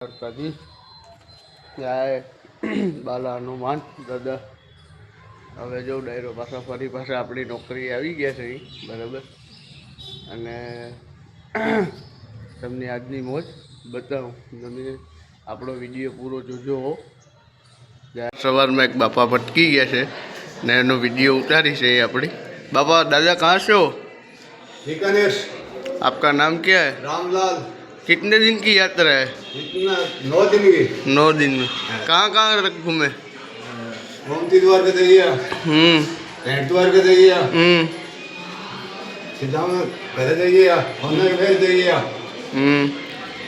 કદી ત્યાં બાલા હનુમાન દાદા હવે જો ડાયરો પાછા ફરી પાછા આપણી નોકરી આવી ગયા છે બરાબર. અને તમને આજની મોજ બતાવું. તમે આપણો વિડીયો પૂરો જોજો. સવારમાં એક બાપા ભટકી ગયા છે ને એનો વિડીયો ઉતારી છે આપણી. बाबा दादा कहाँ से हो? बीकानेर। आपका नाम क्या है? रामलाल। कितने दिन की यात्रा है? इतना 9 दिन की। 9 दिन में कहाँ तक घूमे? गोमती द्वार का देगिया। घाट द्वार का देगिया। सीधा में घर देगिया। होने के भेज देगिया।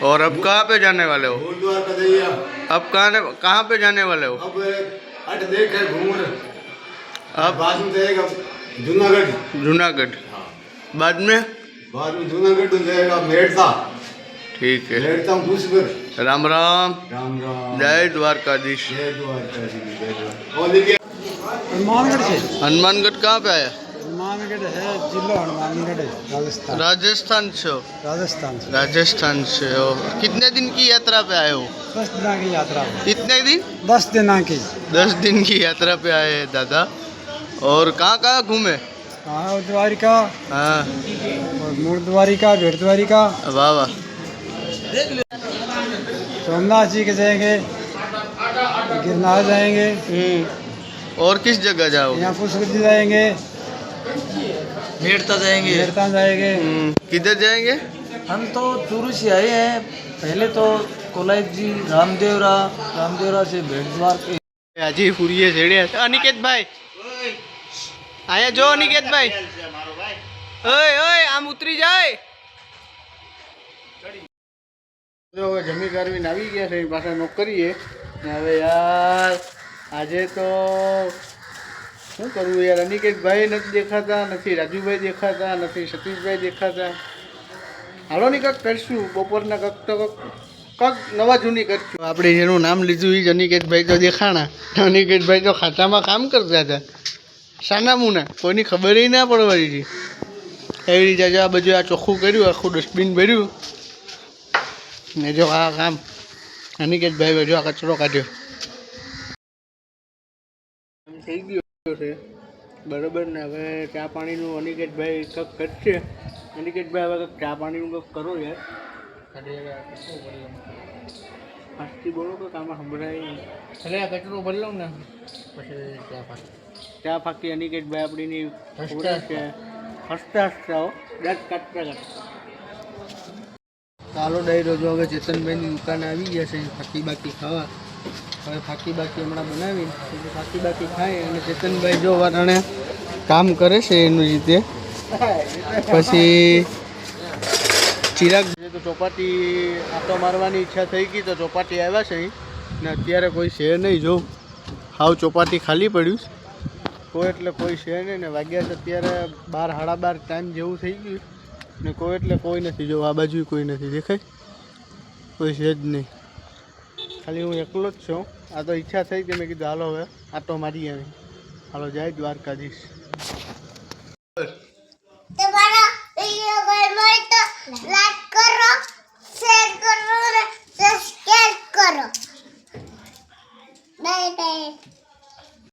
और अब कहाँ पे जाने वाले हो? गुरुद्वार का देगिया। अब कहाँ पे जाने वाले हो? अब अट देख है घूम रहे। अब बाद में जाएगा जूनागढ़। जूनागढ़ बाद में जूनागढ़ तो जाएगा मेड़ता। ठीक है, मेड़ता में पूछ कर। राम राम। राम राम। जय द्वारकाधीश। जय द्वारकाधीश। जय द्वारका। और देखिए हनुमानगढ़ से। हनुमानगढ़ कहाँ पे आया? हनुमानगढ़ है जिला हनुमानगढ़ है, राजस्थान। राजस्थान से हो? राजस्थान से। राजस्थान से हो। कितने दिन की यात्रा पे आए हो? 10 दिन की यात्रा। कितने दिन? 10 दिन की। 10 दिन की यात्रा पे आए हैं दादा। और कहाँ घूमे? हाँ, द्वारिका। हाँ, और मूल द्वारिका, भेड़ द्वारिका। वाह वाह। सोमनाथ जी के जाएंगे, गिरनार जाएंगे। और किस जगह जाओ? यहाँ पुष्कर जी जाएंगे, मेड़ता जाएंगे। मेड़ता जाएंगे। किधर जाएंगे? हम तो चूरू से आए हैं। पहले तो कोलाइट जी, रामदेवरा से भेड़ द्वार के આજે ફૂરીએ છેડ્યા. અનિકેત ભાઈ આયા જો. અનિકેત ભાઈ ઓય ઓય આમ ઉતરી જાય. જો હવે જમી કરવીને આવી ગયા છે પાછા નોકરીએ. હવે યાર આજે તો શું કરવું યાર. અનિકેતભાઈ નથી દેખાતા, નથી રાજુભાઈ દેખાતા, નથી સતીશભાઈ દેખાતા. હાલો ને કંઈક કરશું બપોરના કંઈક નવા જૂની કરશું. આપણે જેનું નામ લીધું એ જ અનિકેતભાઈ તો દેખાણા. અનિકેતભાઈ તો ખાતામાં કામ કરતા હતા સાના મુના, કોઈની ખબર ના પડવાની હતી. એવી રીતે જો આ બધું આ ચોખ્ખું કર્યું, આખું ડસ્ટબિન ભર્યું ને જો આ કામ અનિકેતભાઈ જો આ કચરો કાઢ્યો થઈ ગયો છે બરાબર ને. હવે ચા પાણીનું અનિકેતભાઈ કંઈક કરશે. અનિકેતભાઈ હવે કંઈક ચા પાણીનું કંઈક કરો યાર. ફાસ્ટથી બોલો તો આમાં સંભળાય. એટલે આ કચરો ભરી લઉં ને પછી ચા ફાકી અનિકેતભાઈ આપણીની છે. હસતા હસતા દાંત કાઢતા ચાલો ડાયરો જો હવે ચેતનભાઈની દુકાને આવી ગયા છે ફાકી બાકી ખાવા. હવે ફાકી બાકી હમણાં બનાવીને ફાકી બાકી ખાય અને ચેતનભાઈ જો વાટાણે કામ કરે છે એનું રીતે. પછી ચિરાગ તો ચોપાટી આટો મારવાની ઈચ્છા થઈ ગઈ તો ચોપાટી આવ્યા છે ને અત્યારે કોઈ છે નહીં. જો હાવ ચોપાટી ખાલી પડ્યું કોઈ એટલે કોઈ છે નહીં ને. વાગ્યા છે અત્યારે 12 સાડા 12 ટાઈમ જેવું થઈ ગયું ને કોઈ એટલે કોઈ નથી. જો આ બાજુ કોઈ નથી દેખાય, કોઈ છે જ નહીં. ખાલી હું એકલો જ છું. આ તો ઈચ્છા થઈ કે મેં કીધું હાલો હવે આટો મારી આવી. હાલો જય દ્વારકાધીશ. लाइक करो, शेयर करो, सब्सक्राइब करो। Bye bye.